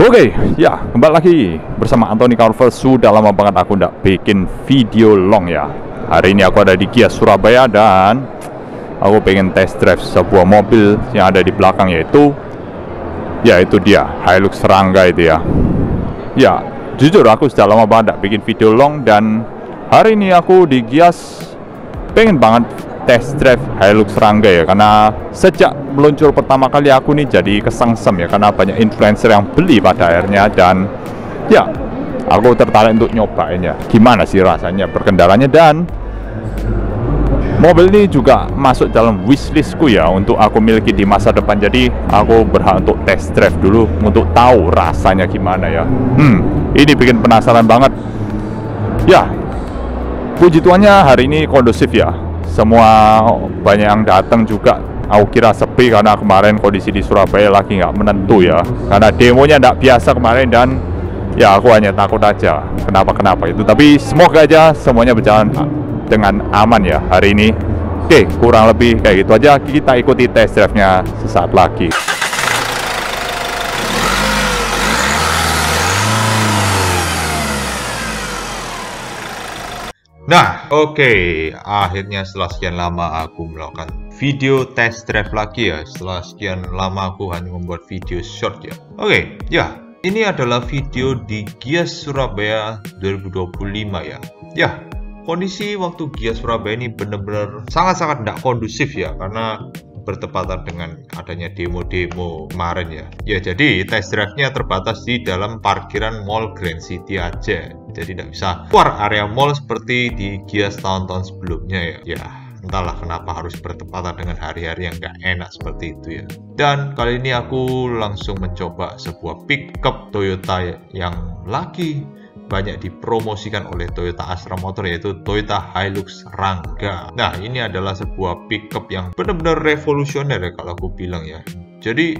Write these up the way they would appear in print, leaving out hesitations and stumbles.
Oke, ya kembali lagi bersama Anthony Carver. Sudah lama banget aku nggak bikin video long ya. Hari ini aku ada di Gias Surabaya dan aku pengen test drive sebuah mobil yang ada di belakang, yaitu dia Hilux Serangga itu ya. Ya, jujur aku sudah lama banget nggak bikin video long dan hari ini aku di Gias pengen banget test drive Hilux Serangga ya, karena sejak meluncur pertama kali aku nih jadi kesengsem ya, karena banyak influencer yang beli pada akhirnya, dan ya aku tertarik untuk nyobain ya gimana sih rasanya berkendaranya, dan mobil ini juga masuk dalam wishlistku ya untuk aku miliki di masa depan. Jadi aku berhak untuk test drive dulu untuk tahu rasanya gimana ya. Ini bikin penasaran banget ya. Puji Tuhannya hari ini kondusif ya, semua banyak yang datang juga. Aku kira sepi karena kemarin kondisi di Surabaya lagi nggak menentu ya, karena demonya nggak biasa kemarin, dan ya aku hanya takut aja kenapa itu. Tapi semoga aja semuanya berjalan dengan aman ya hari ini. Oke, kurang lebih kayak gitu aja. Kita ikuti test drive-nya sesaat lagi. Nah, oke. Akhirnya setelah sekian lama aku melakukan video test drive lagi ya. Setelah sekian lama aku hanya membuat video short ya. Oke, ya. Ini adalah video di Gias Surabaya 2025 ya. Ya, kondisi waktu Gias Surabaya ini benar-benar sangat-sangat tidak kondusif ya, karena bertepatan dengan adanya demo-demo kemarin ya. Ya, jadi test drive-nya terbatas di dalam parkiran Mall Grand City aja. Jadi tidak bisa keluar area mall seperti di Gias tahun-tahun sebelumnya ya. Ya, entahlah kenapa harus bertepatan dengan hari-hari yang gak enak seperti itu ya. Dan kali ini aku langsung mencoba sebuah pickup Toyota yang lagi banyak dipromosikan oleh Toyota Astra Motor, yaitu Toyota Hilux Serangga. Nah, ini adalah sebuah pickup yang benar-benar revolusioner ya kalau aku bilang ya. Jadi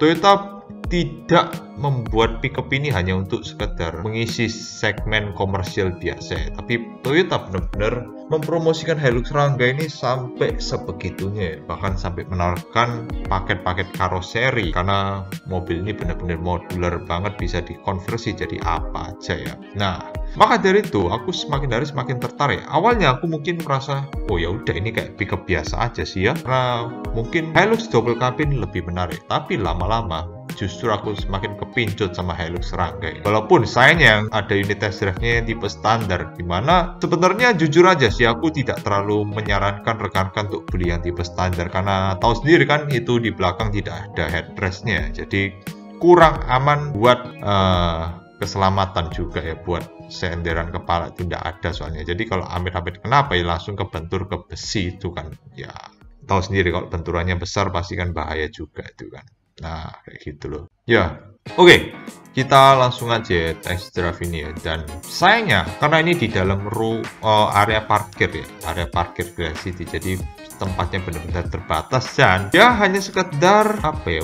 Toyota tidak membuat pickup ini hanya untuk sekedar mengisi segmen komersial biasa, tapi Toyota benar-benar mempromosikan Hilux Serangga ini sampai sebegitunya, bahkan sampai menawarkan paket-paket karoseri, karena mobil ini benar-benar modular banget, bisa dikonversi jadi apa aja ya. Nah, maka dari itu aku semakin hari semakin tertarik. Awalnya aku mungkin merasa, oh ya udah ini kayak pickup biasa aja sih ya, karena mungkin Hilux double cabin lebih menarik. Tapi lama-lama justru aku semakin kepincut sama Hilux Serangga. Walaupun sayangnya ada unit test drive-nya yang tipe standar, dimana sebenarnya jujur aja sih aku tidak terlalu menyarankan rekan-rekan untuk beli yang tipe standar, karena tahu sendiri kan itu di belakang tidak ada headrest-nya, jadi kurang aman buat keselamatan juga ya, buat senderan kepala tidak ada soalnya. Jadi kalau amit-amit kenapa ya langsung kebentur ke besi itu kan ya, tahu sendiri kalau benturannya besar pasti kan bahaya juga itu kan. Nah, kayak gitu loh. Ya, oke. Kita langsung aja test drive ini ya. Dan sayangnya, karena ini di dalam area parkir ya. Area parkir Grand City. Jadi tempatnya benar-benar terbatas. Dan ya hanya sekedar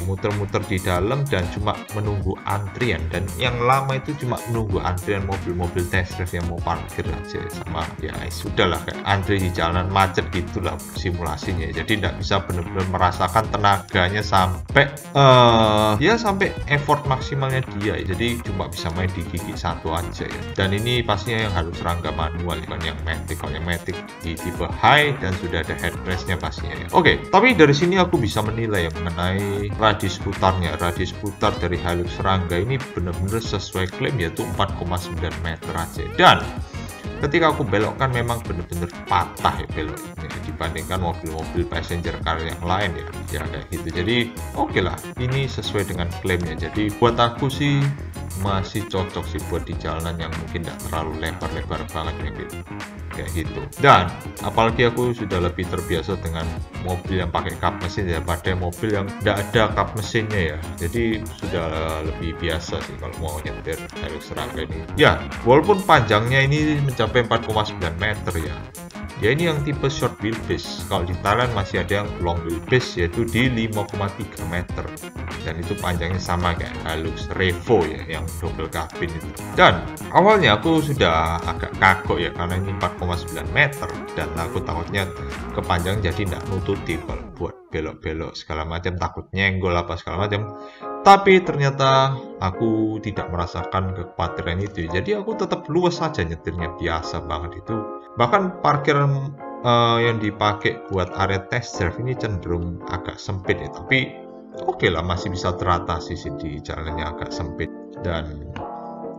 muter-muter di dalam dan cuma menunggu antrian. Dan yang lama itu cuma menunggu antrian mobil-mobil test drive yang mau parkir aja. Sama ya sudahlah, kayak antri di jalanan macet gitulah simulasinya. Jadi tidak bisa benar-benar merasakan tenaganya sampai sampai effort maksimalnya dia. Jadi cuma bisa main di gigi satu aja ya. Dan ini pastinya yang harus Serangga manual, kan yang matic. Kalau yang matic di tipe high dan sudah ada headrestnya pastinya ya. Oke, tapi dari sini aku bisa menilai ya mengenai radius putarnya. Radius putar dari Hilux Serangga ini benar-benar sesuai klaim, yaitu 4,9 meter aja. Dan ketika aku belokkan memang benar-benar patah ya beloknya dibandingkan mobil-mobil passenger car yang lain ya kayak gitu. Jadi oke lah, ini sesuai dengan klaimnya. Jadi buat aku sih masih cocok sih buat di jalanan yang mungkin tidak terlalu lebar-lebar banget ya gitu. Kayak gitu. Dan apalagi aku sudah lebih terbiasa dengan mobil yang pakai kap mesin daripada mobil yang tidak ada kap mesinnya ya. Jadi sudah lebih biasa sih kalau mau nyetir Hilux Serangga ini. Ya, walaupun panjangnya ini mencapai 4,9 meter ya. Ya ini yang tipe short wheelbase. Kalau di Thailand masih ada yang long wheelbase, yaitu di 5,3 meter. Dan itu panjangnya sama kayak Hilux Revo ya, yang double cabin itu. Dan awalnya aku sudah agak kagok ya, karena ini 4,9 meter. Dan aku takutnya kepanjang jadi tidak nututi kalau buat belok-belok segala macam, takut nyenggol apa segala macam. Tapi ternyata aku tidak merasakan kekhawatiran itu. Jadi aku tetap luas saja nyetirnya, biasa banget itu. Bahkan parkiran yang dipakai buat area test drive ini cenderung agak sempit ya. Tapi oke lah, masih bisa teratasi sih di jalannya agak sempit. Dan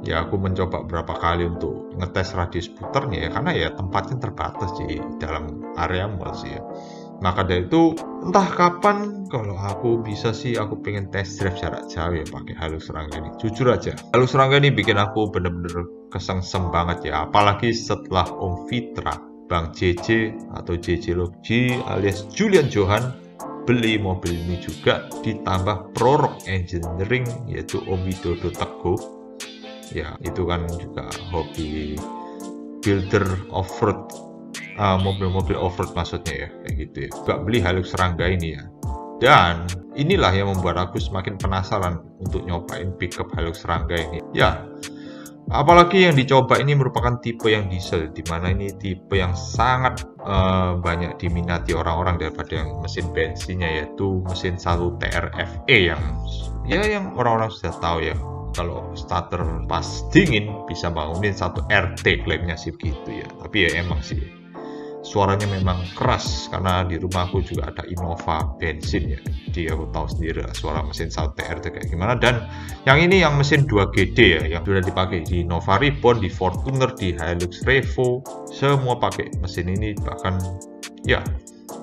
ya aku mencoba beberapa kali untuk ngetes radius putarnya ya, karena ya tempatnya terbatas di dalam area mall sih ya. Maka dari itu entah kapan kalau aku bisa sih, aku pengen test drive jarak jauh ya pakai Hilux Rangga ini. Jujur aja, Hilux Rangga ini bikin aku bener-bener kesengsem banget ya. Apalagi setelah Om Fitra, Bang JJ atau JJ Logi alias Julian Johan beli mobil ini juga, ditambah Prorok Engineering yaitu Om Widodo Teguh. Ya itu kan juga hobi builder off-road, mobil-mobil off-road maksudnya ya, kayak gitu ya. Gak beli Hilux Rangga ini ya. Dan inilah yang membuat aku semakin penasaran untuk nyobain pickup Hilux Rangga ini. Ya, apalagi yang dicoba ini merupakan tipe yang diesel, dimana ini tipe yang sangat banyak diminati orang-orang daripada yang mesin bensinnya, yaitu mesin 1 TRFE yang orang-orang sudah tahu ya. Kalau starter pas dingin bisa bangunin 1 RT, klaimnya sih begitu ya. Tapi ya emang sih suaranya memang keras, karena di rumah aku juga ada Innova bensin ya. Jadi aku tahu sendiri lah suara mesin 1 TR itu kayak gimana. Dan yang ini yang mesin 2GD ya, yang sudah dipakai di Nova Reborn, di Fortuner, di Hilux Revo, semua pakai mesin ini. Bahkan ya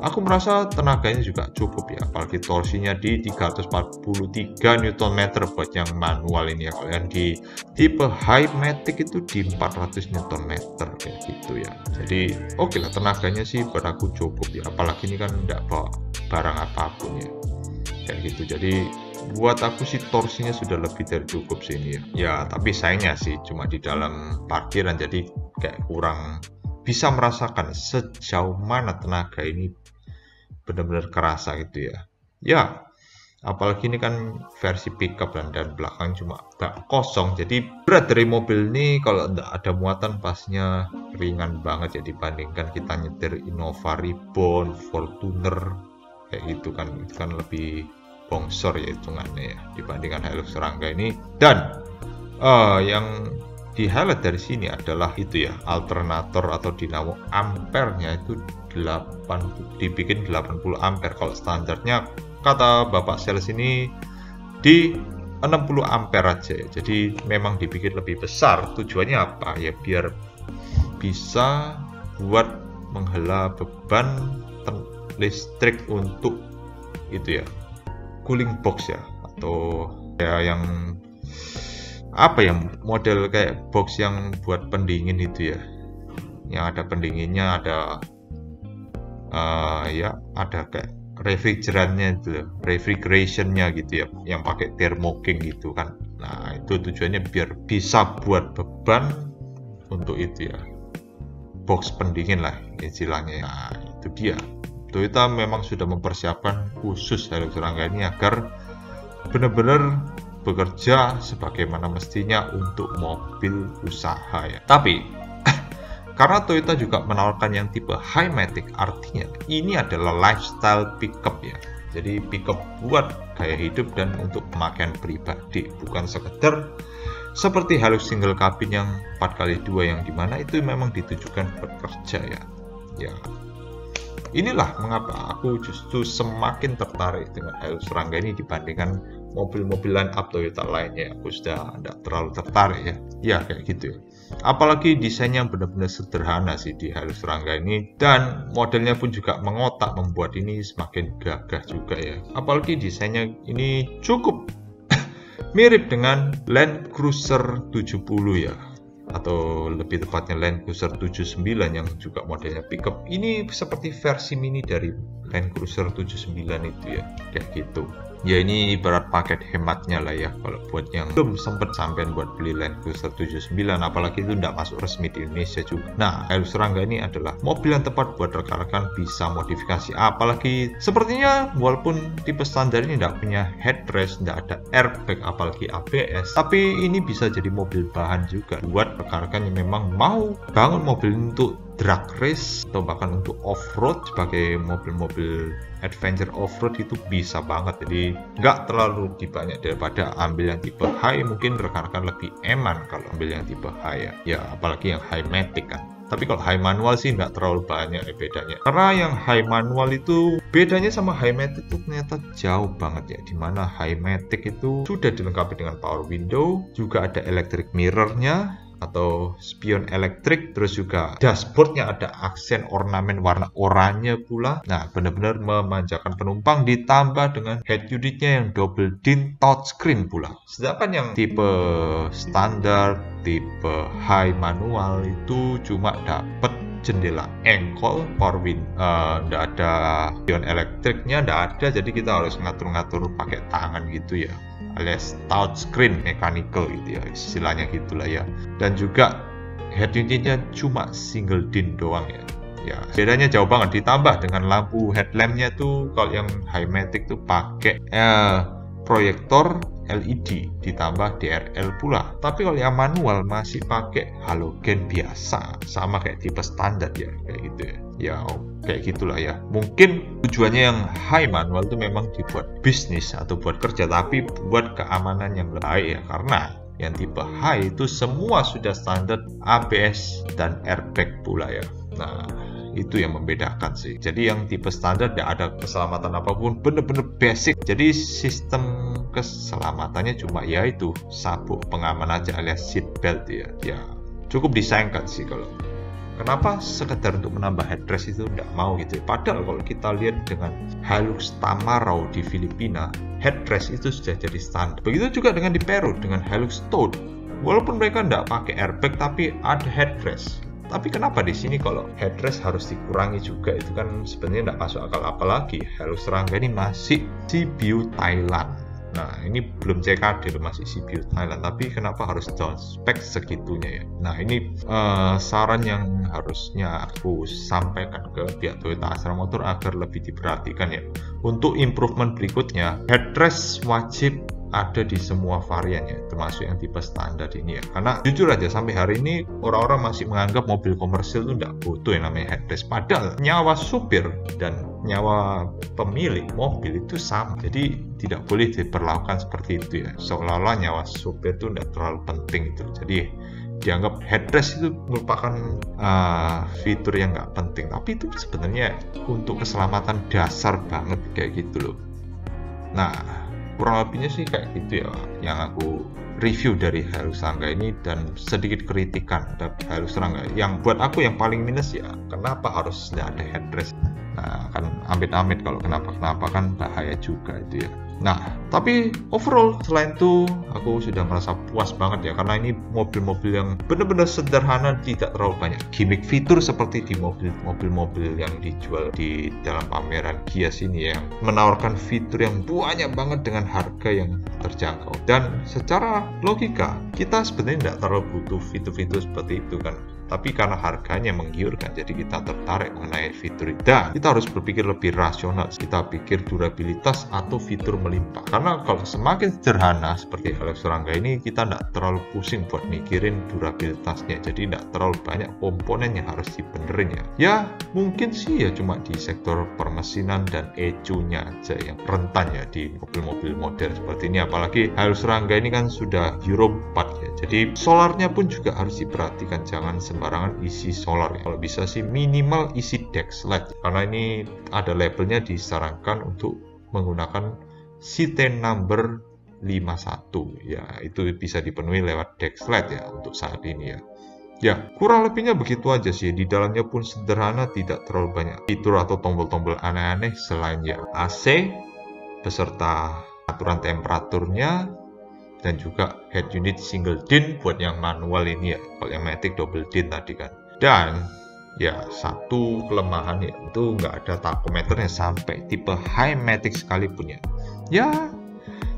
aku merasa tenaganya juga cukup ya, apalagi torsinya di 343 Nm buat yang manual ini ya. Kalau yang di tipe Highmatic itu di 400 Nm kayak gitu ya. Jadi oke lah, tenaganya sih buat aku cukup ya, apalagi ini kan nggak bawa barang apapun ya, kayak gitu. Jadi buat aku sih torsinya sudah lebih dari cukup sih ini ya. Ya tapi sayangnya sih cuma di dalam parkiran, jadi kayak kurang bisa merasakan sejauh mana tenaga ini benar-benar kerasa gitu ya. Ya, apalagi ini kan versi pickup dan belakang cuma bak kosong. Jadi berat dari mobil ini kalau tidak ada muatan pastinya ringan banget ya, dibandingkan kita nyetir Innova Reborn, Fortuner kayak gitu kan. Itu kan lebih bongsor ya hitungannya ya dibandingkan Hilux Rangga ini. Dan yang di highlight dari sini adalah itu ya, alternator atau dinamo ampernya itu dibikin 80 ampere. Kalau standarnya kata bapak sales ini di 60 ampere aja. Jadi memang dibikin lebih besar. Tujuannya apa ya, biar bisa buat menghela beban listrik untuk itu ya, cooling box ya, atau ya yang apa ya, model kayak box yang buat pendingin itu ya, yang ada pendinginnya, ada ya ada kayak refrigerannya itu, refrigerationnya gitu ya, yang pakai thermoking gitu kan. Nah itu tujuannya biar bisa buat beban untuk itu ya, box pendingin lah istilahnya. Nah itu dia, Toyota memang sudah mempersiapkan khusus Hilux Rangga ini agar benar-benar bekerja sebagaimana mestinya untuk mobil usaha ya. Tapi karena Toyota juga menawarkan yang tipe Highmatic, artinya ini adalah lifestyle pickup ya. Jadi pickup buat gaya hidup dan untuk pemakaian pribadi, bukan sekedar seperti Hilux single cabin yang 4x2 yang dimana itu memang ditujukan buat kerja ya. Ya, inilah mengapa aku justru semakin tertarik dengan Hilux Rangga ini dibandingkan mobil-mobil line up Toyota lainnya. Aku sudah tidak terlalu tertarik ya. Ya kayak gitu ya. Apalagi desainnya benar-benar sederhana sih di Hilux Rangga ini, dan modelnya pun juga mengotak, membuat ini semakin gagah juga ya. Apalagi desainnya ini cukup mirip dengan Land Cruiser 70 ya, atau lebih tepatnya Land Cruiser 79 yang juga modelnya pickup. Ini seperti versi mini dari Land Cruiser 79 itu ya, kayak gitu. Ya ini ibarat paket hematnya lah ya, kalau buat yang belum sempet sampean buat beli Land Cruiser 79, apalagi itu tidak masuk resmi di Indonesia juga. Nah, Hilux Rangga ini adalah mobil yang tepat buat rekan-rekan bisa modifikasi. Apalagi sepertinya walaupun tipe standar ini tidak punya headrest, tidak ada airbag, apalagi ABS, tapi ini bisa jadi mobil bahan juga buat rekan-rekan yang memang mau bangun mobil untuk drag race atau bahkan untuk off-road sebagai mobil-mobil adventure off-road itu bisa banget. Jadi nggak terlalu banyak daripada ambil yang tipe high. Mungkin rekan-rekan lebih eman kalau ambil yang tipe high ya apalagi yang high matic kan. Tapi kalau high manual sih nggak terlalu banyak bedanya. Karena yang high manual itu bedanya sama high matic itu ternyata jauh banget ya. Dimana high matic itu sudah dilengkapi dengan power window, juga ada electric mirrornya atau spion elektrik, terus juga dashboardnya ada aksen ornamen warna oranye pula. Nah, benar-benar memanjakan penumpang, ditambah dengan head unitnya yang double din touchscreen pula. Sedangkan yang tipe standar, tipe high manual itu cuma dapat jendela engkol, power window, nggak ada spion elektriknya, nggak ada, jadi kita harus ngatur-ngatur pakai tangan gitu ya, alias touchscreen mechanical gitu ya, istilahnya gitulah ya. Dan juga head unitnya cuma single din doang ya. Ya, bedanya jauh banget. Ditambah dengan lampu headlampnya tuh kalau yang high matic tuh pakai proyektor LED ditambah DRL pula. Tapi kalau yang manual masih pakai halogen biasa, sama kayak tipe standar ya, kayak gitu ya. Ya kayak gitulah ya. Mungkin tujuannya yang high manual itu memang dibuat bisnis atau buat kerja, tapi buat keamanan yang baik ya. Karena yang tipe high itu semua sudah standar ABS dan airbag pula ya. Nah, itu yang membedakan sih. Jadi yang tipe standar tidak ada keselamatan apapun, bener-bener basic. Jadi sistem keselamatannya cuma ya itu sabuk pengaman aja alias seat belt ya. Ya cukup disayangkan sih kalau. Kenapa sekedar untuk menambah headrest itu tidak mau gitu ya. Padahal kalau kita lihat dengan Hilux Tamaraw di Filipina, headrest itu sudah jadi standar. Begitu juga dengan di Peru dengan Hilux Toad. Walaupun mereka tidak pakai airbag tapi ada headrest. Tapi kenapa di sini kalau headrest harus dikurangi juga? Itu kan sebenarnya tidak masuk akal. Apalagi Hilux Rangga ini masih CBU Thailand. Nah, ini belum CKD loh, masih CBU Thailand. Tapi kenapa harus down spec segitunya ya? Nah, ini saran yang harusnya aku sampaikan ke pihak Toyota Astra Motor agar lebih diperhatikan ya. Untuk improvement berikutnya, headrest wajib ada di semua variannya, termasuk yang tipe standar ini ya. Karena jujur aja sampai hari ini orang-orang masih menganggap mobil komersil itu tidak butuh yang namanya headrest. Padahal nyawa supir dan nyawa pemilik mobil itu sama. Jadi tidak boleh diperlakukan seperti itu ya. Seolah-olah nyawa supir itu tidak terlalu penting itu. Jadi dianggap headrest itu merupakan fitur yang nggak penting. Tapi itu sebenarnya untuk keselamatan dasar banget kayak gitu loh. Nah, kurang lebihnya sih kayak gitu ya yang aku review dari Hilux Rangga ini, dan sedikit kritikan dari Hilux Rangga yang buat aku yang paling minus ya, kenapa harus ada headrest. Nah, kan amit-amit kalau kenapa-kenapa kan bahaya juga itu ya. Nah, tapi overall selain itu aku sudah merasa puas banget ya, karena ini mobil-mobil yang benar-benar sederhana, tidak terlalu banyak gimmick fitur seperti di mobil-mobil yang dijual di dalam pameran Kia sini yang menawarkan fitur yang banyak banget dengan harga yang terjangkau. Dan secara logika kita sebenarnya tidak terlalu butuh fitur-fitur seperti itu kan, tapi karena harganya menggiurkan jadi kita tertarik mengenai fitur itu. Dan kita harus berpikir lebih rasional, kita pikir durabilitas atau fitur melimpah. Karena kalau semakin sederhana seperti Hilux Rangga ini, kita tidak terlalu pusing buat mikirin durabilitasnya, jadi tidak terlalu banyak komponen yang harus dibenerin ya. Ya mungkin sih ya cuma di sektor permesinan dan ECU-nya aja yang rentan ya di mobil-mobil model seperti ini. Apalagi Hilux Rangga ini kan sudah Euro 4 ya, jadi solarnya pun juga harus diperhatikan, jangan sembarangan isi solar ya. Kalau bisa sih minimal isi deck slide, karena ini ada labelnya disarankan untuk menggunakan CT number 51 ya, itu bisa dipenuhi lewat deck slide ya untuk saat ini ya. Ya, kurang lebihnya begitu aja sih. Di dalamnya pun sederhana, tidak terlalu banyak fitur atau tombol-tombol aneh-aneh selain ya AC beserta aturan temperaturnya, dan juga head unit single din buat yang manual ini ya. Kalau yang matic double din tadi kan. Dan ya satu kelemahan ya, itu nggak ada tachometernya sampai tipe high matic sekalipun ya. Ya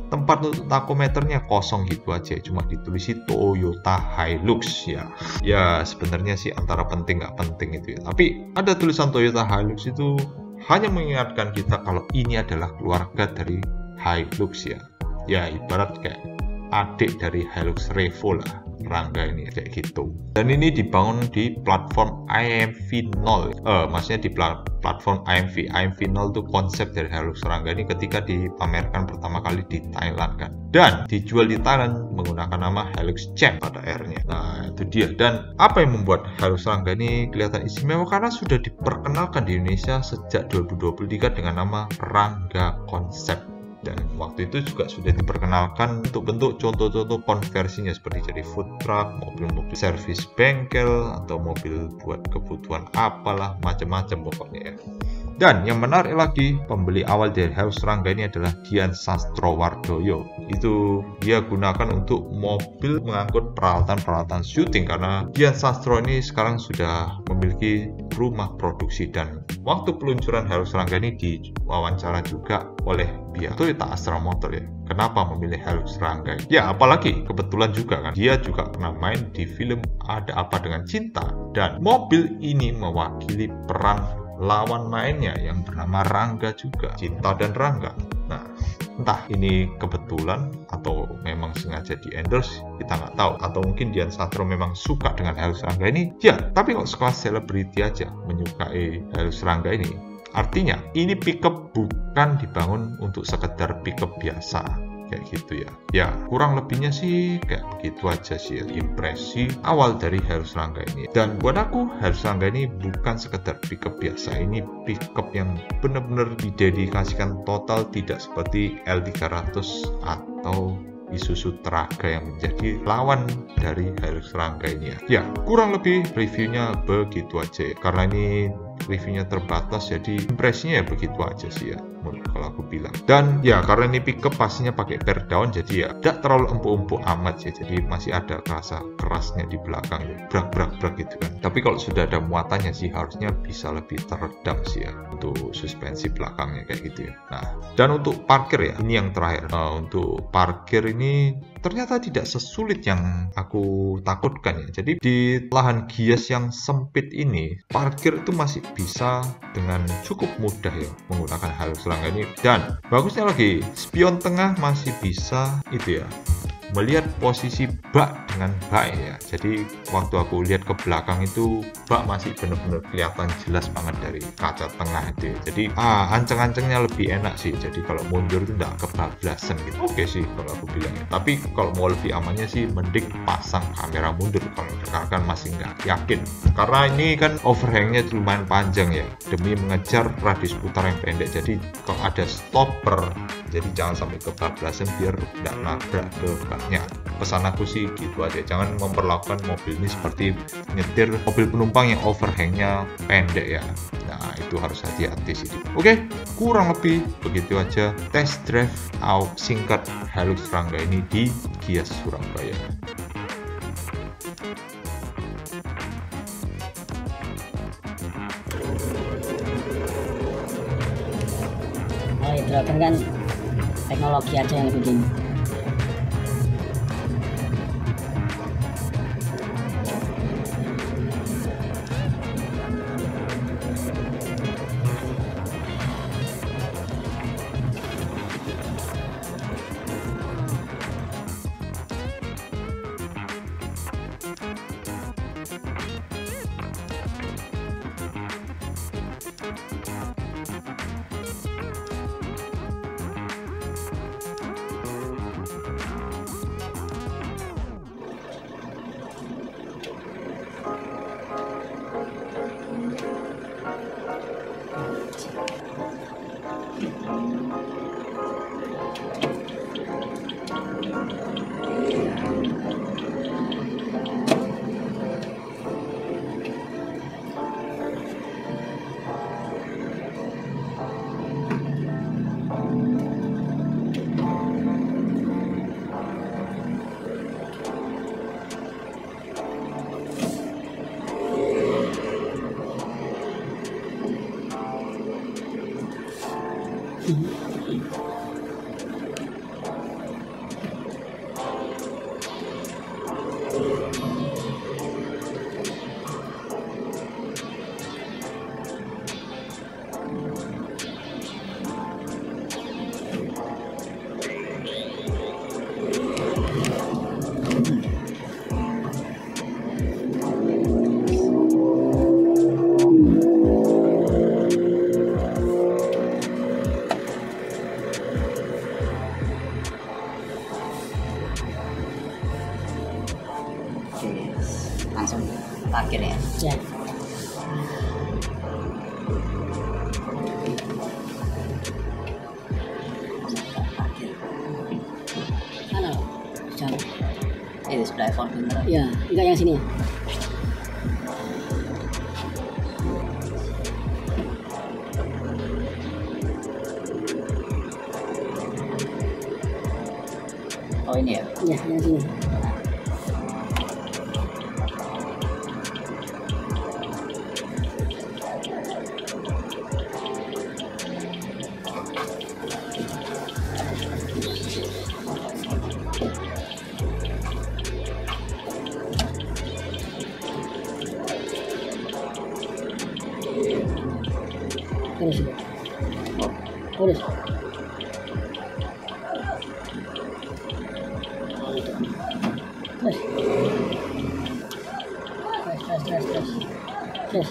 tempat untuk tachometernya kosong gitu aja, cuma ditulis Toyota Hilux ya. Ya sebenarnya sih antara penting nggak penting itu ya. Tapi ada tulisan Toyota Hilux itu hanya mengingatkan kita kalau ini adalah keluarga dari Hilux ya. Ya ibarat kayak adik dari Hilux Revo lah. Rangga ini kayak gitu. Dan ini dibangun di platform IMV0, maksudnya di platform IMV. IMV0 itu konsep dari Hilux Rangga ini ketika dipamerkan pertama kali di Thailand kan, dan dijual di Thailand menggunakan nama Hilux Champ pada R-nya. Nah itu dia. Dan apa yang membuat Hilux Rangga ini kelihatan istimewa? Karena sudah diperkenalkan di Indonesia sejak 2023 dengan nama Rangga Konsep. Dan waktu itu juga sudah diperkenalkan untuk bentuk contoh-contoh konversinya seperti jadi food truck, mobil-mobil servis bengkel, atau mobil buat kebutuhan apalah, macam-macam pokoknya ya. Dan yang menarik lagi, pembeli awal dari Hilux Rangga ini adalah Dian Sastrowardoyo. Itu dia gunakan untuk mobil mengangkut peralatan-peralatan syuting, karena Dian Sastro ini sekarang sudah memiliki rumah produksi. Dan waktu peluncuran Hilux Rangga ini diwawancara juga oleh pihak Toyota Astra Motor ya. Kenapa memilih Hilux Rangga? Ya apalagi kebetulan juga kan dia juga pernah main di film Ada Apa Dengan Cinta, dan mobil ini mewakili peran lawan mainnya yang bernama Rangga juga, Cinta dan Rangga. Nah, entah ini kebetulan atau memang sengaja di endorse, kita nggak tahu. Atau mungkin Dian Sastro memang suka dengan Hilux Rangga ini. Ya, tapi kok sekelas selebriti aja menyukai Hilux Rangga ini. Artinya, ini pickup bukan dibangun untuk sekedar pickup biasa. Kayak gitu ya. Ya, kurang lebihnya sih kayak begitu aja sih ya, impresi awal dari Hilux Rangga ini. Dan buat aku, Hilux Rangga ini bukan sekedar pickup biasa. Ini pickup yang benar-benar didedikasikan total, tidak seperti L300 atau Isuzu Traga yang menjadi lawan dari Hilux Rangga ini ya. Ya, kurang lebih reviewnya begitu aja ya. Karena ini reviewnya terbatas, jadi impresinya ya begitu aja sih ya, kalau aku bilang. Dan ya karena ini pickup pastinya pakai per down, jadi ya tidak terlalu empuk-empuk amat sih, jadi masih ada rasa kerasnya di belakang ya, brak gitu kan. Tapi kalau sudah ada muatannya sih harusnya bisa lebih teredam sih ya untuk suspensi belakangnya kayak gitu ya. Nah, dan untuk parkir ya, ini yang terakhir. Untuk parkir ini ternyata tidak sesulit yang aku takutkan ya. Jadi di lahan gias yang sempit ini, parkir itu masih bisa dengan cukup mudah ya menggunakan Hilux Rangga ini. Dan bagusnya lagi, spion tengah masih bisa itu ya, melihat posisi bak dengan baik ya. Jadi waktu aku lihat ke belakang itu bak masih benar-benar kelihatan jelas banget dari kaca tengah itu ya. Jadi anceng-ancengnya lebih enak sih. Jadi kalau mundur itu tidak kebablasan gitu. Oke sih kalau aku bilang ya. Tapi kalau mau lebih amannya sih mending pasang kamera mundur, kalau kan masih nggak yakin. Karena ini kan overhangnya lumayan panjang ya, demi mengejar radius putar yang pendek. Jadi kalau ada stopper, jadi jangan sampai kebablasan biar tidak nabrak ke baknya. Pesan aku sih gitu aja, jangan memperlakukan mobil ini seperti nyetir mobil penumpang yang overhangnya pendek ya. Nah itu harus hati-hati sih. Oke, kurang lebih begitu aja test drive singkat Hilux Rangga ini di Gias Surabaya. Oh ya, kan teknologi aja yang bikin. Oke, langsung parkir ya. Ya. Mana lo? Jauh. Itu sebelah Fortuner. Ya, enggak yang sini ya. Oh ini ya? Iya, yang sini. Terus. Terus. Terus,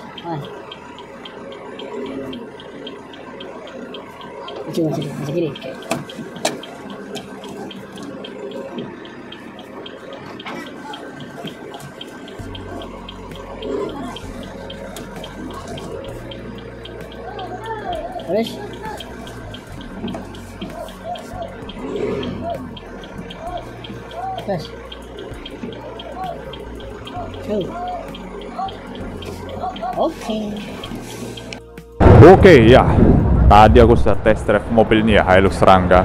masih kiri. Oke. Terus. Terus. Oke ya, tadi aku sudah test drive mobil ini ya, Hilux Serangga.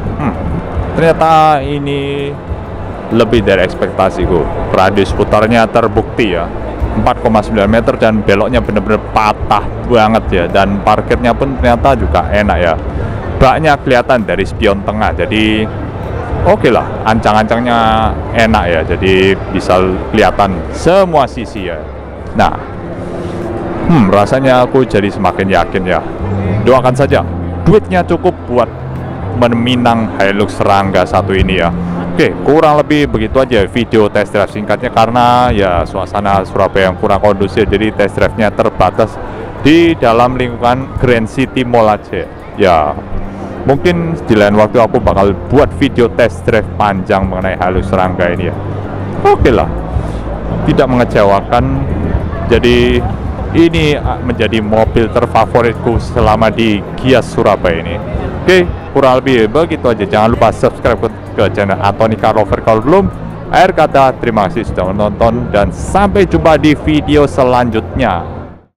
Ternyata ini lebih dari ekspektasiku. Radius putarnya terbukti ya, 4,9 meter dan beloknya bener-bener patah banget ya. Dan parkirnya pun ternyata juga enak ya. Baknya kelihatan dari spion tengah, jadi oke lah, ancang-ancangnya enak ya. Jadi bisa kelihatan semua sisi ya. Nah, rasanya aku jadi semakin yakin ya. Doakan saja duitnya cukup buat meminang Hilux Serangga satu ini ya. Oke, kurang lebih begitu aja video test drive singkatnya, karena ya suasana Surabaya yang kurang kondusif, jadi test drive-nya terbatas di dalam lingkungan Grand City Mall aja. Ya, mungkin di lain waktu aku bakal buat video test drive panjang mengenai Hilux Serangga ini ya. Oke lah, tidak mengecewakan. Jadi ini menjadi mobil terfavoritku selama di Gias Surabaya ini. Oke, kurang lebih begitu aja. Jangan lupa subscribe ke channel Anthony Car Lover kalau belum. Akhir kata, terima kasih sudah menonton dan sampai jumpa di video selanjutnya.